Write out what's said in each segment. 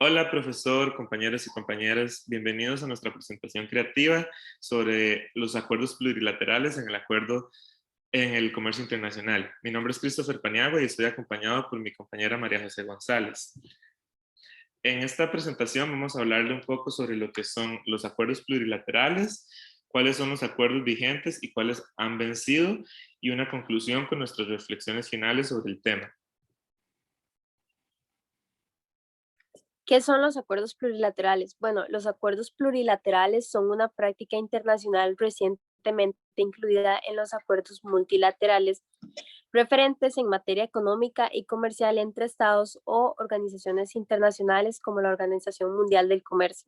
Hola, profesor, compañeros y compañeras. Bienvenidos a nuestra presentación creativa sobre los acuerdos plurilaterales en el comercio internacional. Mi nombre es Christopher Paniagua y estoy acompañado por mi compañera María José González. En esta presentación vamos a hablarle un poco sobre lo que son los acuerdos plurilaterales, cuáles son los acuerdos vigentes y cuáles han vencido, y una conclusión con nuestras reflexiones finales sobre el tema. ¿Qué son los acuerdos plurilaterales? Bueno, los acuerdos plurilaterales son una práctica internacional recientemente incluida en los acuerdos multilaterales referentes en materia económica y comercial entre estados o organizaciones internacionales como la Organización Mundial del Comercio.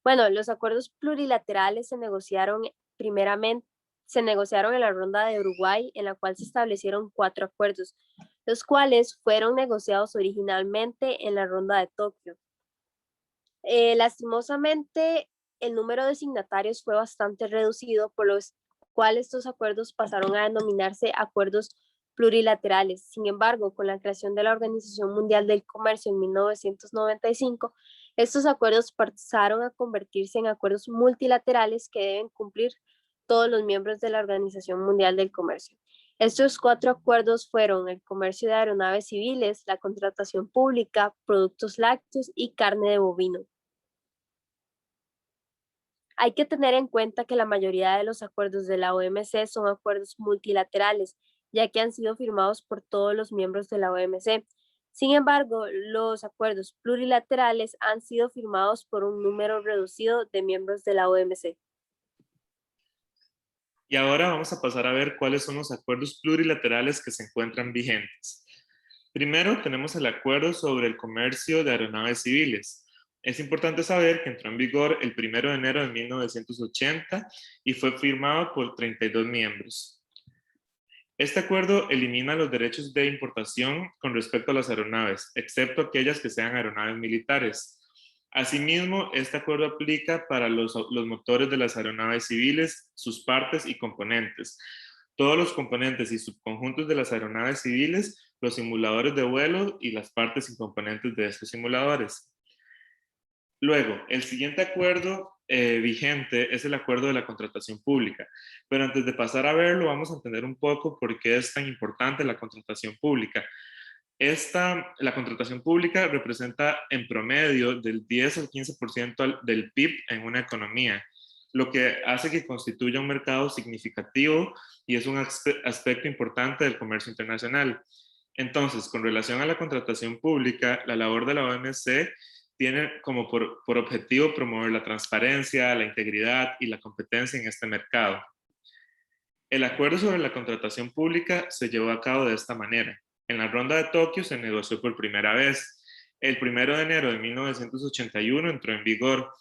Bueno, los acuerdos plurilaterales se negociaron en la ronda de Uruguay, en la cual se establecieron 4 acuerdos, los cuales fueron negociados originalmente en la ronda de Tokio. Lastimosamente, el número de signatarios fue bastante reducido, por lo cual estos acuerdos pasaron a denominarse acuerdos plurilaterales. Sin embargo, con la creación de la Organización Mundial del Comercio en 1995, estos acuerdos pasaron a convertirse en acuerdos multilaterales que deben cumplir todos los miembros de la Organización Mundial del Comercio. Estos 4 acuerdos fueron el comercio de aeronaves civiles, la contratación pública, productos lácteos y carne de bovino. Hay que tener en cuenta que la mayoría de los acuerdos de la OMC son acuerdos multilaterales, ya que han sido firmados por todos los miembros de la OMC. Sin embargo, los acuerdos plurilaterales han sido firmados por un número reducido de miembros de la OMC. Y ahora vamos a pasar a ver cuáles son los acuerdos plurilaterales que se encuentran vigentes. Primero tenemos el acuerdo sobre el comercio de aeronaves civiles. Es importante saber que entró en vigor el 1 de enero de 1980 y fue firmado por 32 miembros. Este acuerdo elimina los derechos de importación con respecto a las aeronaves, excepto aquellas que sean aeronaves militares. Asimismo, este acuerdo aplica para los motores de las aeronaves civiles, sus partes y componentes. Todos los componentes y subconjuntos de las aeronaves civiles, los simuladores de vuelo y las partes y componentes de estos simuladores. Luego, el siguiente acuerdo vigente es el acuerdo de la contratación pública. Pero antes de pasar a verlo, vamos a entender un poco por qué es tan importante la contratación pública. La contratación pública representa en promedio del 10 al 15% del PIB en una economía, lo que hace que constituya un mercado significativo y es un aspecto importante del comercio internacional. Entonces, con relación a la contratación pública, la labor de la OMC tiene como por objetivo promover la transparencia, la integridad y la competencia en este mercado. El acuerdo sobre la contratación pública se llevó a cabo de esta manera. En la ronda de Tokio se negoció por primera vez. El 1 de enero de 1981 entró en vigor.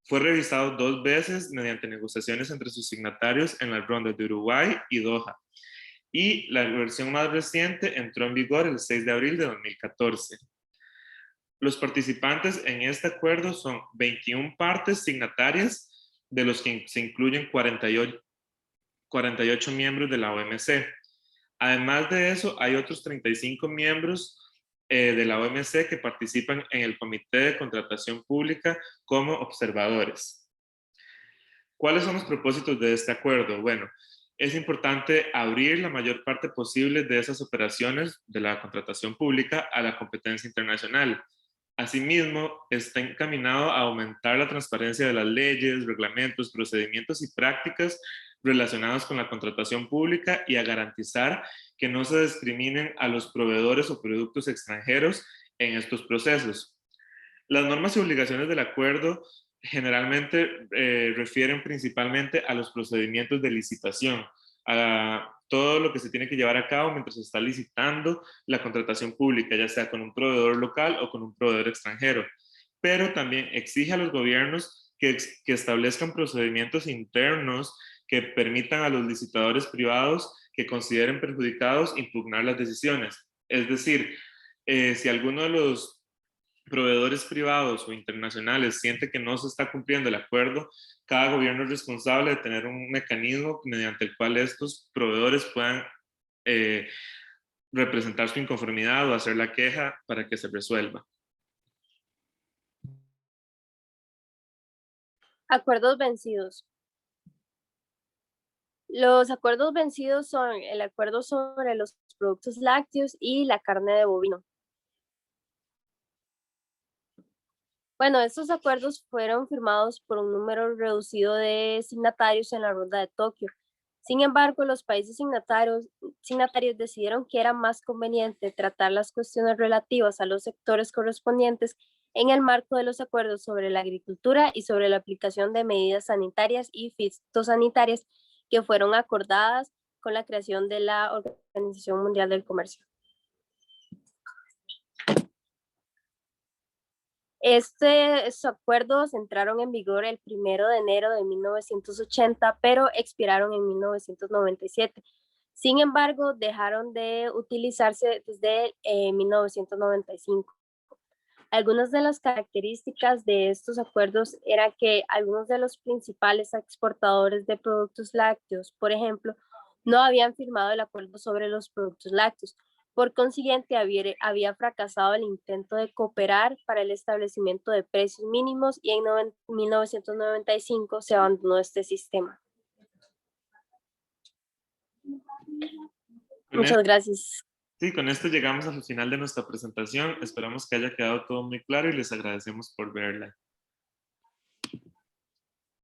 Fue revisado 2 veces mediante negociaciones entre sus signatarios en las rondas de Uruguay y Doha. Y la versión más reciente entró en vigor el 6 de abril de 2014. Los participantes en este acuerdo son 21 partes signatarias, de los que se incluyen 48 miembros de la OMC. Además de eso, hay otros 35 miembros de la OMC que participan en el Comité de Contratación Pública como observadores. ¿Cuáles son los propósitos de este acuerdo? Bueno, es importante abrir la mayor parte posible de esas operaciones de la contratación pública a la competencia internacional. Asimismo, está encaminado a aumentar la transparencia de las leyes, reglamentos, procedimientos y prácticas relacionados con la contratación pública y a garantizar que no se discriminen a los proveedores o productos extranjeros en estos procesos. Las normas y obligaciones del acuerdo generalmente refieren principalmente a los procedimientos de licitación, a todo lo que se tiene que llevar a cabo mientras se está licitando la contratación pública, ya sea con un proveedor local o con un proveedor extranjero. Pero también exige a los gobiernos que establezcan procedimientos internos que permitan a los licitadores privados que consideren perjudicados impugnar las decisiones. Es decir, si alguno de los proveedores privados o internacionales siente que no se está cumpliendo el acuerdo, cada gobierno es responsable de tener un mecanismo mediante el cual estos proveedores puedan representar su inconformidad o hacer la queja para que se resuelva. Acuerdos vencidos. Los acuerdos vencidos son el acuerdo sobre los productos lácteos y la carne de bovino. Bueno, estos acuerdos fueron firmados por un número reducido de signatarios en la Ronda de Tokio. Sin embargo, los países signatarios decidieron que era más conveniente tratar las cuestiones relativas a los sectores correspondientes en el marco de los acuerdos sobre la agricultura y sobre la aplicación de medidas sanitarias y fitosanitarias que fueron acordadas con la creación de la Organización Mundial del Comercio. Estos acuerdos entraron en vigor el 1 de enero de 1980, pero expiraron en 1997. Sin embargo, dejaron de utilizarse desde 1995. Algunas de las características de estos acuerdos era que algunos de los principales exportadores de productos lácteos, por ejemplo, no habían firmado el acuerdo sobre los productos lácteos. Por consiguiente, había fracasado el intento de cooperar para el establecimiento de precios mínimos y en 1995 se abandonó este sistema. Muchas gracias. Sí, con esto llegamos al final de nuestra presentación. Esperamos que haya quedado todo muy claro y les agradecemos por verla.